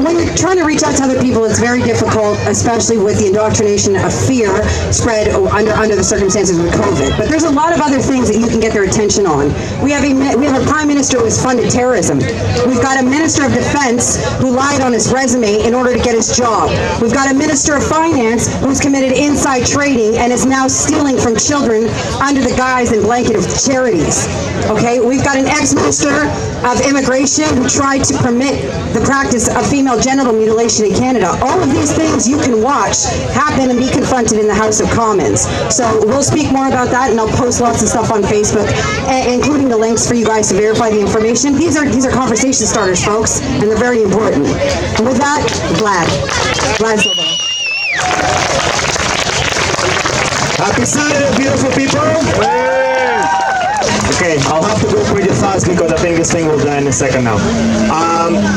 when you're trying to reach out to other people, it's very difficult, especially with the indoctrination of fear spread under the circumstances with COVID. But there's a lot of other things that you can get their attention on. We have a prime minister who's funded terrorism. We've got a minister of defense who lied on his resume in order to get his job. We've got a minister of finance who's committed inside trading and is now stealing from children under the guise and blanket of charities. Okay, we've got an ex-minister of immigration who tried to permit the practice of female genital mutilation in Canada. All of these things you can watch happen and be confronted in the House of Commons. So we'll speak more about that, and I'll post lots of stuff on Facebook, including the links for you guys to verify the information. These are conversation starters, folks, and they're very important. And with that, Vlad Sobolev. Happy Saturday, beautiful people! Okay, I'll have to go pretty fast because I think this thing will die in a second now.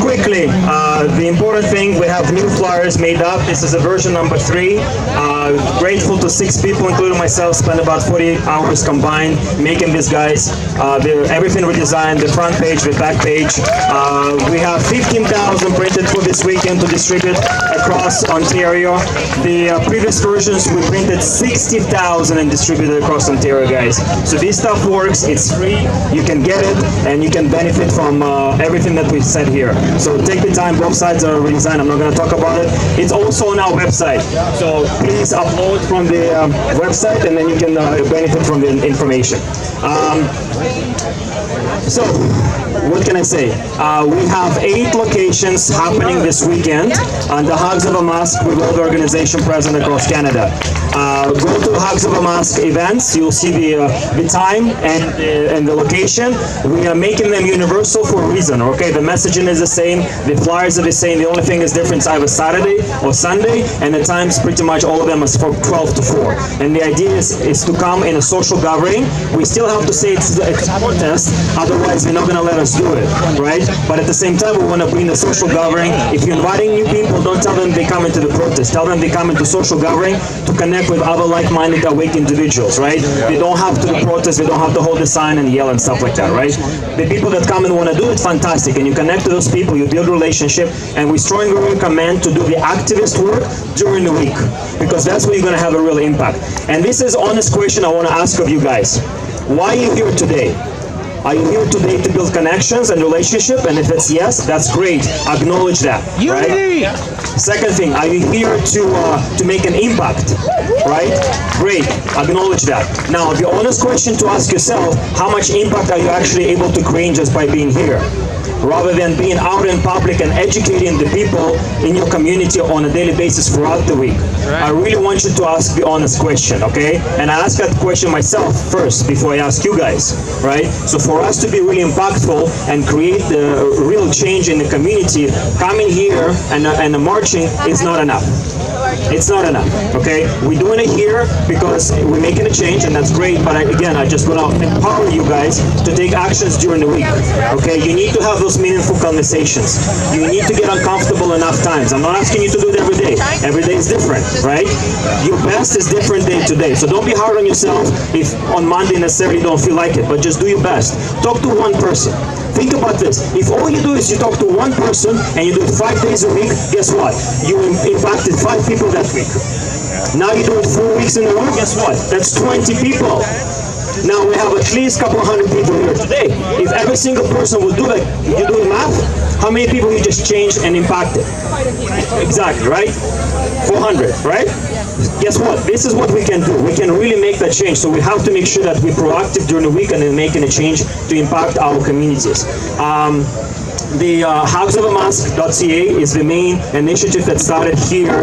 Quickly, the important thing, we have new flyers made up. This is a version number 3. Grateful to 6 people, including myself, spent about 48 hours combined making these guys. Everything redesigned, the front page, the back page. We have 15,000 printed for this weekend to distribute across Ontario. The previous versions, we printed 60,000 and distributed across Ontario, guys. So this stuff works, it's free, you can get it, and you can benefit from everything that we've said here. So take the time, both sides are redesigned, I'm not going to talk about it. It's also on our website, so please upload from the website and then you can benefit from the information. So, what can I say? We have 8 locations happening this weekend on the HUGS of a Mask with all the organization present across Canada. Go to HUGS of a Mask events, you'll see the time and the location. We are making them universal for a reason, okay? The messaging is the same, the flyers are the same, the only thing is different is either Saturday or Sunday, and the times pretty much all of them is from 12 to 4. And the idea is to come in a social gathering. We still have to say it's a protest, otherwise they're not going to let us do it, right? But at the same time, we want to bring the social gathering. If you're inviting new people, don't tell them they come into the protest. Tell them they come into social gathering to connect with other like-minded, awake individuals, right? They don't have to protest, they don't have to hold the sign and yell and stuff like that, right? The people that come and want to do it, fantastic. And you connect to those people, you build a relationship, and we strongly recommend to do the activist work during the week, because that's where you're going to have a real impact. And this is an honest question I want to ask of you guys. Why are you here today? Are you here today to build connections and relationship? And if it's yes, that's great. Acknowledge that, right? Second thing, are you here to make an impact, right? Great, acknowledge that. Now, the honest question to ask yourself, how much impact are you actually able to create just by being here? Rather than being out in public and educating the people in your community on a daily basis throughout the week. Right. I really want you to ask the honest question, okay? And I ask that question myself first before I ask you guys, right? So for us to be really impactful and create the real change in the community, coming here and marching is not enough. It's not enough, okay? We're doing it here because we're making a change, and that's great, but again, I just want to empower you guys to take actions during the week, okay? You need to have those meaningful conversations. You need to get uncomfortable enough times. I'm not asking you to do it every day. Every day is different, right? Your best is different day to day, so don't be hard on yourself if on Monday necessarily you don't feel like it, but just do your best. Talk to one person. Think about this. If all you do is you talk to one person and you do it 5 days a week, guess what? You impacted 5 people that week. Now you do it 4 weeks in a row, guess what? That's 20 people. Now we have at least a couple hundred people here today. If every single person would do that, you do the math, how many people you just changed and impacted? Exactly, right? 400, right? Guess what? This is what we can do. We can really make that change. So we have to make sure that we're proactive during the week and then making a change to impact our communities. The hugsofamask.ca is the main initiative that started here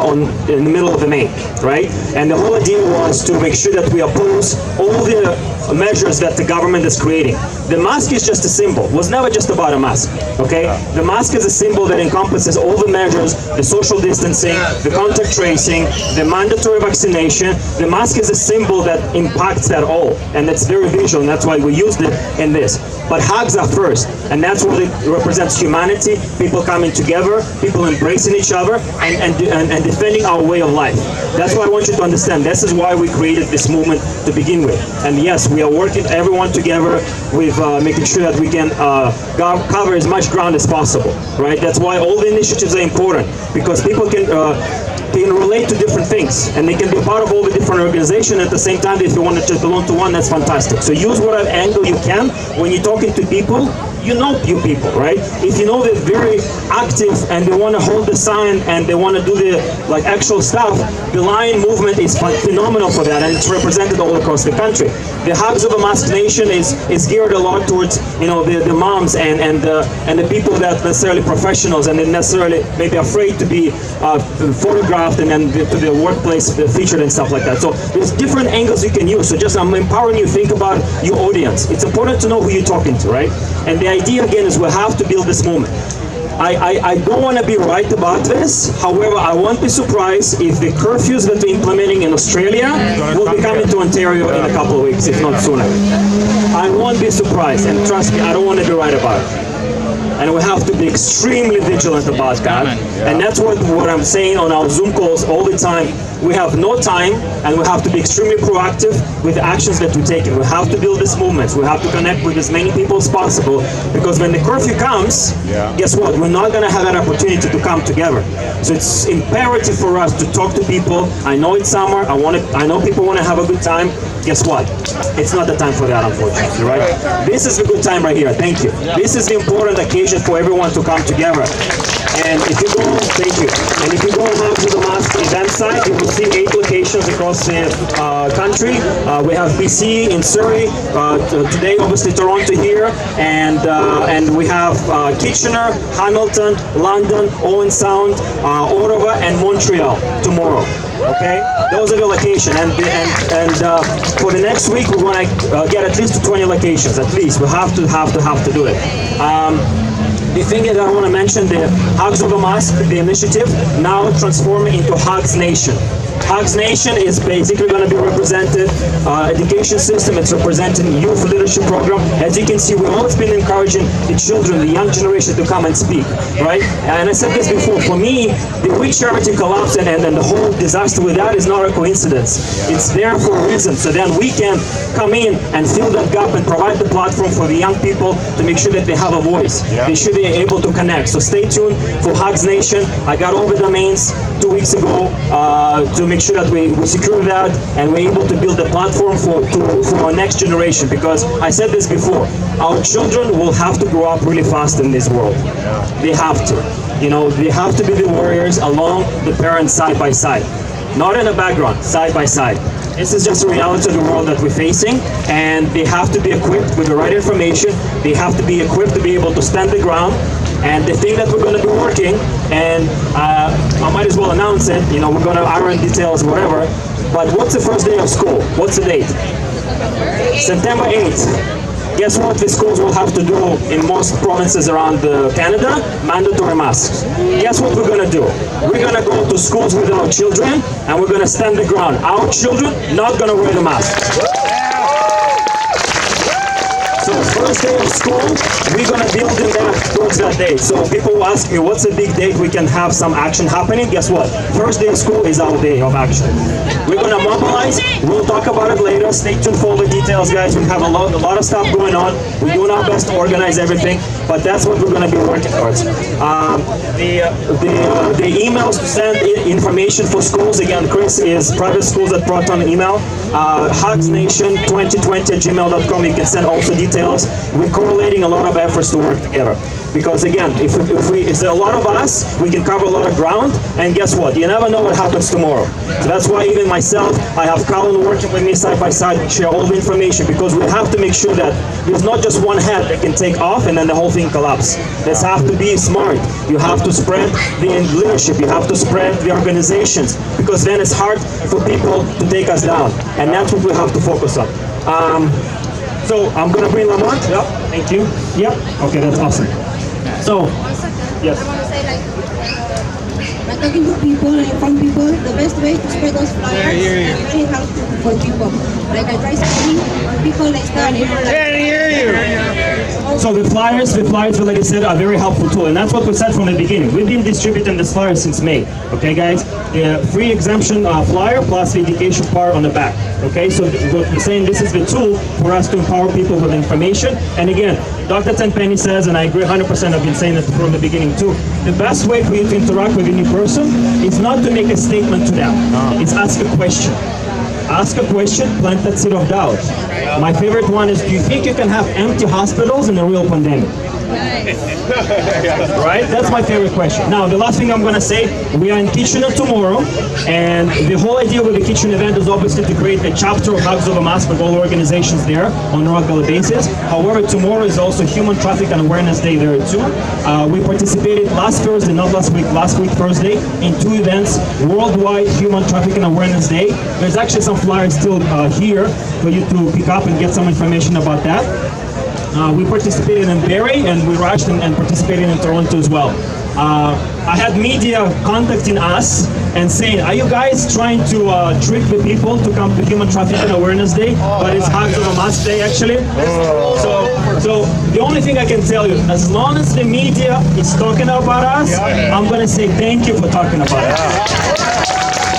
in the middle of May, right? And the whole idea was to make sure that we oppose all the measures that the government is creating. The mask is just a symbol. It was never just about a mask, okay? The mask is a symbol that encompasses all the measures, the social distancing, the contact tracing, the mandatory vaccination. The mask is a symbol that impacts that all, and it's very visual, and that's why we used it in this. But hugs are first. And that's what it represents: humanity, people coming together, people embracing each other, and defending our way of life. That's what I want you to understand. This is why we created this movement to begin with. And yes, we are working everyone together with making sure that we can cover as much ground as possible, right? That's why all the initiatives are important, because people can relate to different things, and they can be part of all the different organizations at the same time. If you want to just belong to one, that's fantastic. So use whatever angle you can when you're talking to people. You know you people, right? If you know they're very active and they want to hold the sign and they want to do the actual stuff, the Lion movement is phenomenal for that, and it's represented all across the country. The Hugs of a Mask Nation is geared a lot towards the moms and the people that necessarily professionals and they're necessarily maybe afraid to be photographed and then to the workplace featured and stuff like that. So there's different angles you can use. So just I'm empowering you to think about your audience. It's important to know who you're talking to, right? And the idea again is we have to build this movement. I don't want to be right about this. However, I won't be surprised if the curfews that we're implementing in Australia will be coming to Ontario in a couple of weeks, if not sooner. I won't be surprised, and trust me, I don't want to be right about it. And we have to be extremely vigilant about that. And that's what I'm saying on our Zoom calls all the time. We have no time, and we have to be extremely proactive with the actions that we're taking. We have to build these movements. We have to connect with as many people as possible, because when the curfew comes, guess what? We're not going to have that opportunity to come together. So it's imperative for us to talk to people. I know it's summer. I know people want to have a good time. Guess what? It's not the time for that, unfortunately, right? This is the good time right here. Thank you. This is the important occasion for everyone to come together. And if you go, thank you. And if you go on to the Mask event site, you will see 8 locations across the country. We have BC in Surrey, today obviously Toronto here, and we have Kitchener, Hamilton, London, Owen Sound, Ottawa, and Montreal tomorrow. Okay, those are the locations, and for the next week we want to get at least to 20 locations. At least we have to do it. The thing that I want to mention, the Hugs of a Mask, the initiative, now transforming into HUGS Nation. HUGS Nation is basically going to be represented education system. It's representing youth leadership program. As you can see, we've always been encouraging the children, the young generation to come and speak, right? And I said this before, for me, the We Charity collapse and the whole disaster with that is not a coincidence. It's there for a reason. So then we can come in and fill that gap and provide the platform for the young people to make sure that they have a voice. They should be able to connect. So stay tuned for HUGS Nation. I got all the domains 2 weeks ago to make sure that we secure that and we're able to build a platform for our next generation, because I said this before, our children will have to grow up really fast in this world. They have to. They have to be the warriors along the parents side by side. Not in the background, side by side. This is just a reality of the world that we're facing, and they have to be equipped with the right information. They have to be equipped to be able to stand the ground. And the thing that we're going to be working, and I might as well announce it, we're going to iron details, whatever, but what's the first day of school? What's the date? September 8th. Guess what the schools will have to do in most provinces around Canada? Mandatory masks. Guess what we're going to do? We're going to go to schools with our children, and we're going to stand the ground. Our children not going to wear the mask. So first day of school, we're going to build them back towards that day. So people will ask me, what's a big date we can have some action happening? Guess what? First day of school is our day of action. We're going to mobilize. We'll talk about it later. Stay tuned for all the details, guys. We have a lot of stuff going on. We're doing our best to organize everything, but that's what we're going to be working towards. The emails to send information for schools, again, Chris is privateschools@proton email. hugsnation2020@gmail.com. You can send also details. We're correlating a lot of efforts to work together. Because again, if there are a lot of us, we can cover a lot of ground, and guess what? You never know what happens tomorrow. So that's why even myself, I have Colin working with me side by side to share all the information, because we have to make sure that there's not just one head that can take off and then the whole thing collapse. This have to be smart. You have to spread the leadership. You have to spread the organizations, because then it's hard for people to take us down. And that's what we have to focus on. So I'm going to bring Lamont. Yep. Thank you. Yep. Okay, that's awesome. So, yes. I want to say, by talking to people and inform people, the best way to spread those flyers is very helpful for people. Like I try saying, people they start. Can't hear you. So the flyers, like I said, are a very helpful tool, and that's what we said from the beginning. We've been distributing this flyer since May. Okay, guys, the free exemption flyer plus the education part on the back. Okay, so we're saying this is the tool for us to empower people with information. And again, Dr. Tenpenny says, and I agree 100%. I've been saying it from the beginning too. The best way for you to interact with a new person is not to make a statement to them. It's ask a question. Ask a question, plant that seed of doubt. My favorite one is, do you think you can have empty hospitals in a real pandemic? Right? That's my favorite question. Now, the last thing I'm going to say, we are in Kitchener tomorrow, and the whole idea with the Kitchener event is obviously to create a chapter of HUGS of a Mask with all organizations there on a regular basis. However, tomorrow is also Human Trafficking Awareness Day there too. We participated last Thursday, not last week Thursday, in 2 events, Worldwide Human Trafficking Awareness Day. There's actually some flyers still here for you to pick up and get some information about that. We participated in Barrie, and we rushed and participated in Toronto as well. I had media contacting us and saying, are you guys trying to trick the people to come to Human Trafficking Awareness Day? But it's HUGS of a Mask Day, actually. So the only thing I can tell you, as long as the media is talking about us, I'm going to say thank you for talking about us.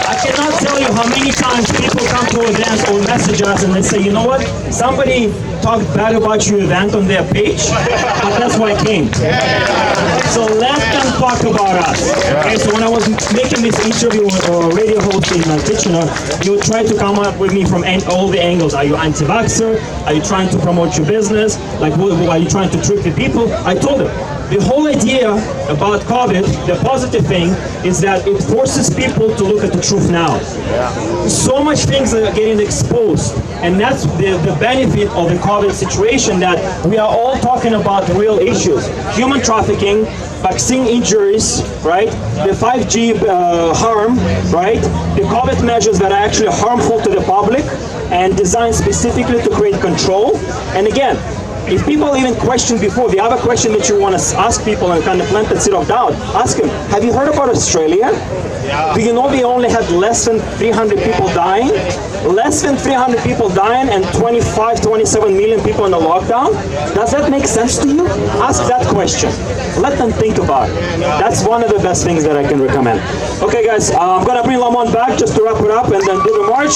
I cannot tell you how many times people come to events or message us and they say, you know what, somebody talked bad about your event on their page, but that's why I came. So let them talk about us. Okay, so when I was making this interview or radio host in Kitchener, you try to come up with me from all the angles. Are you anti-vaxxer? Are you trying to promote your business? Like, are you trying to trick the people? I told them, the whole idea about COVID, the positive thing, is that it forces people to look at the truth now. So much things are getting exposed, and that's the benefit of the COVID situation, that we are all talking about the real issues. Human trafficking, vaccine injuries, right? The 5G harm, right? The COVID measures that are actually harmful to the public and designed specifically to create control. And again, if people even question before, the other question that you want to ask people and kind of plant that seed of doubt, ask them, have you heard about Australia? Do you know they only had less than 300 people dying? Less than 300 people dying and 27 million people in the lockdown? Does that make sense to you? Ask that question. Let them think about it. That's one of the best things that I can recommend. Okay guys, I'm going to bring Lamont back just to wrap it up and then do the march.